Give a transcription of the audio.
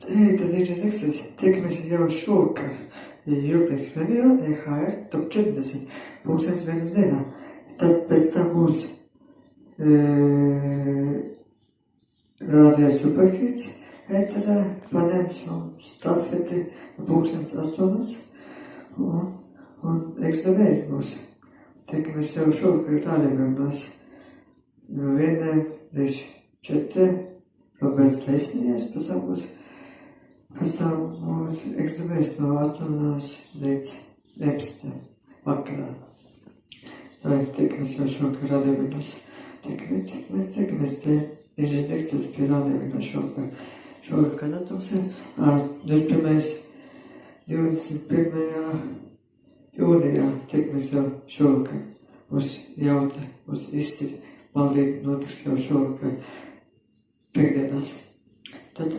Tad Digitekstes tiekamies jau šovakar Jūrpieku radio EHR Top 40 1:00 dienā. Tad pēc tam būs Radio Superhits ēterā, paņemšu stafeti 8:00 un ekstra veids būs. Tiekamies jau šovakar tādiem no 1 līdz 4 Roberts Leismījies, pēc tam būs ekstra veids no 8 līdz 11 vakarā. Tiekamies jau šovakar radiovinos. Tiekamies te Digitekstes pie radiovinos šovakar. Šovakar kanātos ar 21. jūnijā. Tiekamies jau šovakar. Būs jauta, būs izcili. Maldīgi notiks jau šovakar piekdienās. Tad